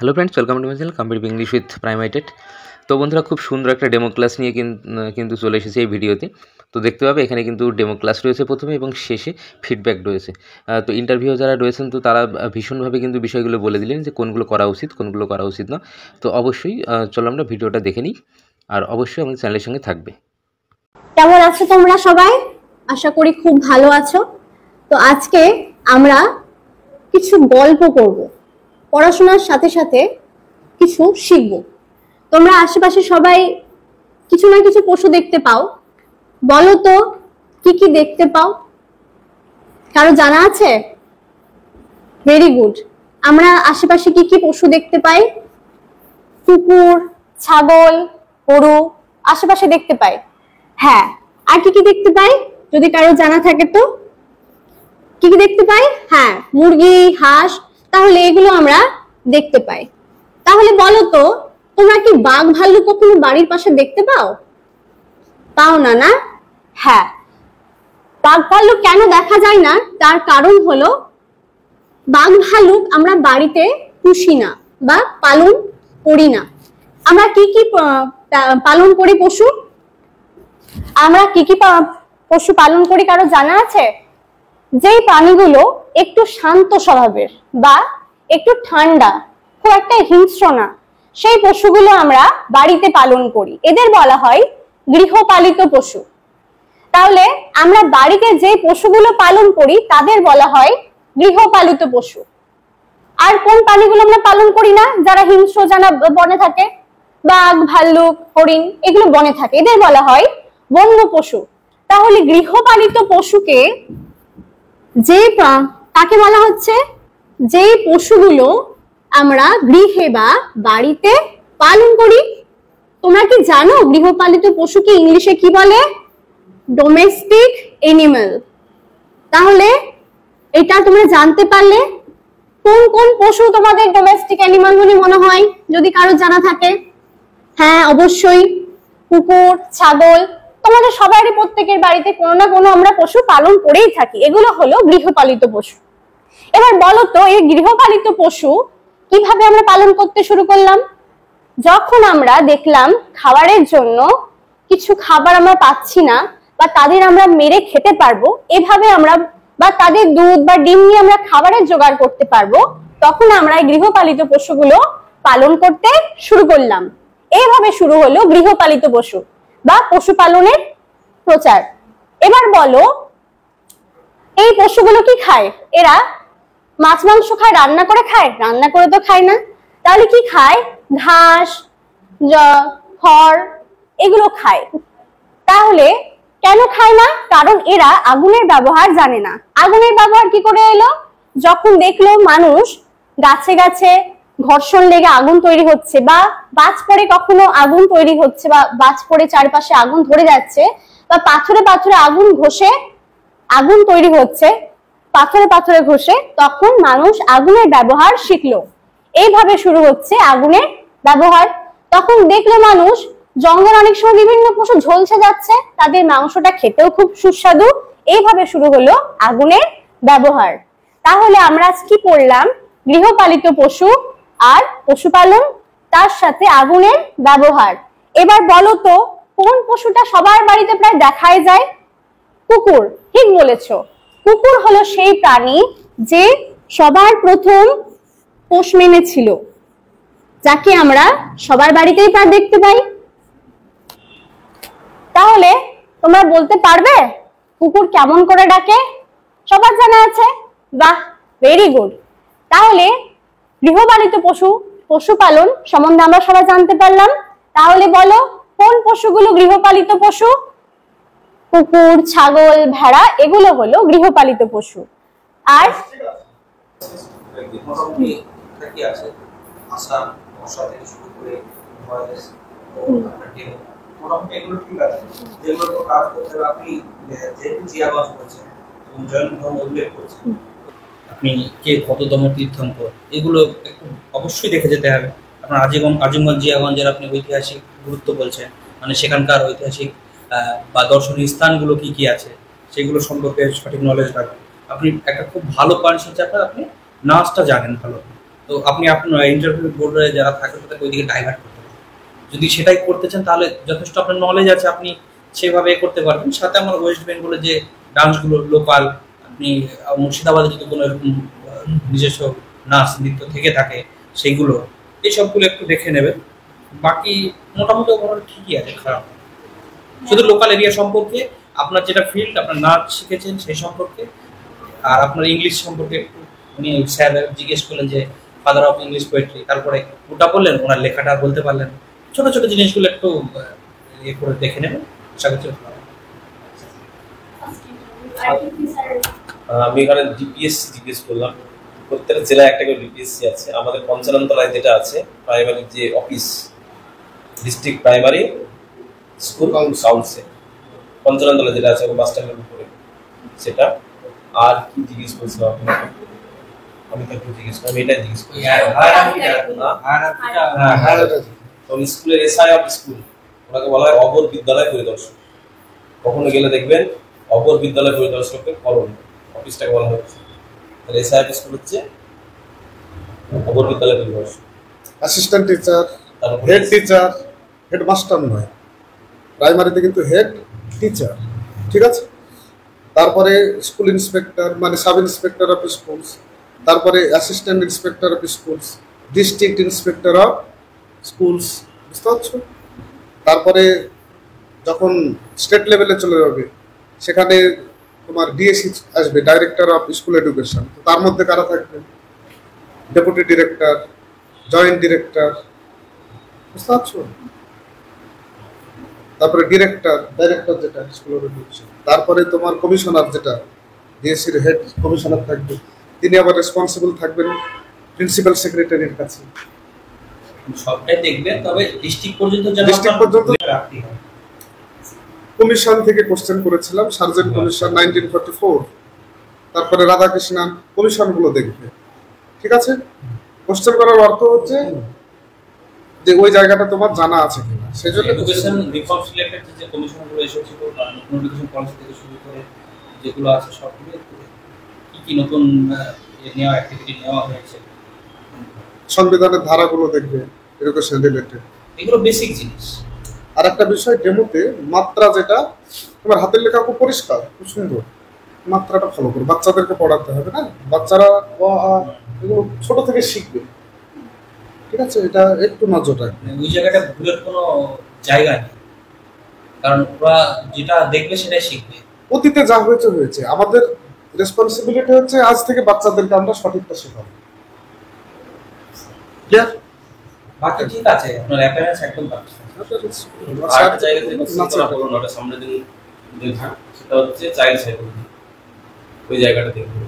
Hello friends, welcome to my channel competitive English with প্রাইমাইটেড। তো বন্ধুরা, খুব সুন্দর একটা ডেমো ক্লাস নিয়ে কিন্তু চলে এসেছে এই ভিডিওতে। তো দেখতে পাবে এখানে কিন্তু ডেমো ক্লাস রয়েছে প্রথমে এবং শেষে ফিডব্যাক রয়েছে। তো ইন্টারভিউ যারা রয়েছেন তো তারা ভীষণভাবে কিন্তু বিষয়গুলো বলে দিলেন যে কোনগুলো করা উচিত, কোনগুলো করা উচিত না। তো অবশ্যই চলো আমরা ভিডিওটা দেখে নিই, আর অবশ্যই আমাদের চ্যানেলের সঙ্গে থাকবে। কেমন আছো তোমরা সবাই? আশা করি খুব ভালো আছো। তো আজকে আমরা কিছু গল্প করব, পড়াশোনার সাথে সাথে কিছু শিখব। তোমরা আশেপাশে সবাই কিছু না কিছু পশু দেখতে পাও, বলো তো কি কি দেখতে পাও? কারো জানা আছে? Very good. আমরা আশেপাশে কি কি পশু দেখতে পাই? কুকুর, ছাগল, গরু আশেপাশে দেখতে পাই। হ্যাঁ, আর কি কি দেখতে পাই যদি কারো জানা থাকে? তো কি কি দেখতে পাই? হ্যাঁ, মুরগি, হাঁস, তাহলে এগুলো আমরা দেখতে পাই। তাহলে বলো তো, তোমরা কি বাঘ ভাল্লুক কখনো বাড়ির পাশে দেখতে পাও? পাও না, না? হ্যাঁ, বাঘ ভাল্লুক কেন দেখা যায় না তার কারণ হলো বাঘ ভাল্লুক আমরা বাড়িতে পুষি না বা পালন করি না। আমরা কি কি পালন করি পশু? আমরা কি কি পশু পালন করি কারো জানা আছে? যেই প্রাণীগুলো একটু শান্ত স্বভাবের বা একটু ঠান্ডা, খুব একটা হিংস্র না, সেই পশুগুলো আমরা বাড়িতে পালন করি। এদের বলা হয় গৃহপালিত পশু। তাহলে আমরা বাড়িতে যে পশুগুলো পালন করি তাদের বলা হয় গৃহপালিত পশু। আর কোন প্রাণীগুলো আমরা পালন করি না, যারা হিংস্র, যারা বনে থাকে, বাঘ, ভাল্লুক, হরিণ, এগুলো বনে থাকে, এদের বলা হয় বন্য পশু। তাহলে গৃহপালিত পশুকে কাকে বলা হচ্ছে? যে পশুগুলো আমরা গৃহে বা বাড়িতে পালন করি। তোমরা কি জানো গৃহপালিত পশুকে ইংলিশে কি বলে? Domestic animal. তাহলে এটা তোমরা জানতে পারলে। কোন কোন পশু তোমাদের ডোমেস্টিক অ্যানিমাল বলে মনে হয় যদি কারো জানা থাকে? হ্যাঁ, অবশ্যই কুকুর, ছাগল, তোমাদের সবারই প্রত্যেকের বাড়িতে কোনো না কোনো আমরা পশু পালন করেই থাকি। এগুলো হলো গৃহপালিত পশু। এবার বলো তো, এই গৃহপালিত পশু কিভাবে আমরা পালন করতে শুরু করলাম? যখন আমরা দেখলাম খাবারের জন্য কিছু খাবার আমরা পাচ্ছি না বা তাদের আমরা মেরে খেতে পারবো, এভাবে আমরা বা তাদের দুধ বা ডিম নিয়ে আমরা খাবারের জোগাড় করতে পারবো, তখন আমরা এই গৃহপালিত পশুগুলো পালন করতে শুরু করলাম। এইভাবে শুরু হলো গৃহপালিত পশু বা পশুপালনের প্রচার। এবার বলো, এই পশুগুলো কি খায়? এরা মাছ মাংস খায়, রান্না করে খায়? রান্না করে তো খায় না। তাহলে কি খায়? ঘাস, খড়, এগুলো খায়। তাহলে কেন খায় না? কারণ এরা আগুনের ব্যবহার জানে না। আগুনের ব্যবহার কি করে এলো? যখন দেখলো মানুষ গাছে গাছে ঘর্ষণ লেগে আগুন তৈরি হচ্ছে, বা বাজ পড়ে কখনো আগুন তৈরি হচ্ছে, বা বাজ পড়ে চারপাশে আগুন ধরে যাচ্ছে, বা পাথরে পাথরে আগুন ঘষে আগুন তৈরি হচ্ছে, পাথরে পাথরে ঘষে, তখন মানুষ আগুনের ব্যবহার শিখলো। এইভাবে শুরু হচ্ছে আগুনের ব্যবহার। তখন দেখলো মানুষ জঙ্গল অনেক সময় বিভিন্ন পশু ঝলসে যাচ্ছে, তাদের মাংসটা খেতেও খুব সুস্বাদু। এইভাবে শুরু হলো আগুনের ব্যবহার। তাহলে আমরা কি পড়লাম? গৃহপালিত পশু আর পশুপালন, তার সাথে আগুনের ব্যবহার। এবার বলো তো, কোন পশুটা সবার বাড়িতে প্রায় দেখাই যায়? কুকুর। ঠিক বলেছো, কুকুর হলো সেই প্রাণী যে সবার প্রথম পোষ মেনেছিল, যাকে আমরা সবার বাড়িতেই প্রায় দেখতে পাই। তাহলে তোমরা বলতে পারবে কুকুর কেমন করে ডাকে? সবার জানা আছে? বাহ, ভেরি গুড। তাহলে গৃহপালিত পশু, পশুপালন সম্বন্ধে আমরা সবাই জানতে পারলাম। তাহলে বলো, কোন পশুগুলো গৃহপালিত পশু? কুকুর, ছাগল, ভেড়া, এগুলো হলো গৃহপালিত পশু। আর আপনি কে কততম তীর্থঙ্কর, এগুলো অবশ্যই দেখে যেতে হবে। আপনার আজিমগঞ্জ জিয়াগঞ্জের আপনি ঐতিহাসিক গুরুত্ব বলছেন, মানে সেখানকার ঐতিহাসিক বা দর্শনীয় স্থানগুলো কি কি আছে সেগুলো সম্পর্কে সঠিক নলেজ রাখবেন। আপনি একটা খুব ভালো পয়েন্ট হচ্ছে আপনি নাচটা জানেন ভালো, তো তো আপনি আপনার ইন্টারভিউ বোর্ডে যারা থাকে তাদেরকে ওইদিকে ডাইভার্ট করতে পারেন। যদি সেটাই করতে চান তাহলে যথেষ্ট আপনার নলেজ আছে, আপনি সেভাবে করতে পারবেন। সাথে আমার ওয়েস্ট বেঙ্গলের যে ডান্সগুলো লোকাল, আপনি মুর্শিদাবাদে যদি কোনো এরকম নিজস্ব নাচ নৃত্য থেকে থাকে সেইগুলো, এই সবগুলো একটু দেখে নেবেন। বাকি মোটামুটি ওভারঅল ঠিকই আছে, খারাপ না। শুধু লোকাল এরিয়া সম্পর্কে আপনার যেটা ফিল্ড, আপনার নাচ শিখেছেন সেই সম্পর্কে, আর আপনার ইংলিশ সম্পর্কে একটু উনি স্যার জিজ্ঞেস করলেন যে ফাদার অফ ইংলিশ পোয়েট্রি, তারপরে ওটা বললেন, ওনার লেখাটা বলতে পারলেন। ছোট ছোট জিনিসগুলো একটু ইয়ে করে দেখে নেবেন, আশা করছি ভালো হবে। আমি এখানে ডিপিএস জিজ্ঞেস করলাম, প্রত্যেকটা জেলায় একটা করে ডিপিএসসি আছে। আমাদের পঞ্চাননতলায় যেটা আছে প্রাইমারি যে office, district primary school council, Panchanantala যেটা আছে বাস স্ট্যান্ডের উপরে সেটা। আর কি জিজ্ঞেস করছিলাম আপনাকে? আমি তো জিজ্ঞেস করলাম, এটাই জিজ্ঞেস করি। তো স্কুলের এসআই অফ স্কুল, ওনাকে বলা হয় অপর বিদ্যালয় পরিদর্শক। কখনো গেলে দেখবেন অপর বিদ্যালয় পরিদর্শকের করণ অফিসটাকে বলা হচ্ছে। তাহলে এসআই অফ স্কুল হচ্ছে অপর বিদ্যালয় পরিদর্শক। Assistant teacher, head teacher, head master নয়, প্রাইমারিতে কিন্তু হেড টিচার, ঠিক আছে। তারপরে স্কুল ইন্সপেক্টর মানে সাব ইন্সপেক্টর অফ স্কুলস, তারপরে assistant inspector of schools, district inspector of schools, বুঝতে পারছো? তারপরে যখন স্টেট লেভেলে চলে যাবে সেখানে তোমার ডিএসি আসবে, ডাইরেক্টর অফ স্কুল এডুকেশন। তার মধ্যে কারা থাকবে? ডেপুটি ডিরেক্টর, জয়েন্ট ডিরেক্টর, বুঝতে পারছো? তারপরে ডাইরেক্টর যেটা স্কুল এডুকেশন। তারপরে তোমার কমিশনার, যেটা ডিএসসির হেড কমিশনার থাকবে, তিনি আবার রেসপন্সিবল থাকবেন প্রিন্সিপাল সেক্রেটারির কাছে। সবটাই দেখবেন, তবে ডিস্ট্রিক্ট পর্যন্ত ডিস্ট্রিক্ট পর্যন্ত রাখতে হবে। কমিশন থেকে কোশ্চেন করেছিলাম, সার্জেন্ট কমিশন 1944। তারপরে রাধাকৃষ্ণন কমিশনগুলো দেখবে, ঠিক আছে। কোশ্চেন করার অর্থ হচ্ছে যে ওই জায়গাটা তোমার জানা আছে কিনা, সেই জন্য এডুকেশন রিফর্মস রিলেটেড যে কমিশনগুলো এসেছিল, নতুন এডুকেশন পলিসি থেকে শুরু করে যেগুলো আছে সবগুলো কি কি নতুন নেওয়া অ্যাক্টিভিটি নেওয়া হয়েছে, সংবিধানের ধারাগুলো দেখবে এডুকেশন রিলেটেড, এগুলো বেসিক জিনিস। আর একটা বিষয় ডেমোতে মাত্রা, যেটা তোমার হাতের লেখা খুব পরিষ্কার, খুব সুন্দর, মাত্রাটা ফলো করো। বাচ্চাদেরকে পড়াতে হবে না, বাচ্চারা এগুলো ছোট থেকে শিখবে, ঠিক আছে। এটা একটু নজর রাখবে। ওই জায়গাটা ভুলের কোনো জায়গা নেই, কারণ ওরা যেটা দেখবে সেটাই শিখবে। অতীতে যা হয়েছে হয়েছে, আমাদের রেসপন্সিবিলিটি হচ্ছে আজ থেকে বাচ্চাদেরকে আমরা সঠিকটা শেখাবো। বাকি ঠিক আছে, আপনার অ্যাপিয়ারেন্স একদম পারফেক্ট। আর জায়গা থেকে চিন্তা করুন, ওটা সামনে দিন সেটা হচ্ছে চাইল্ড সাইকোলজি, ওই জায়গাটা দেখুন।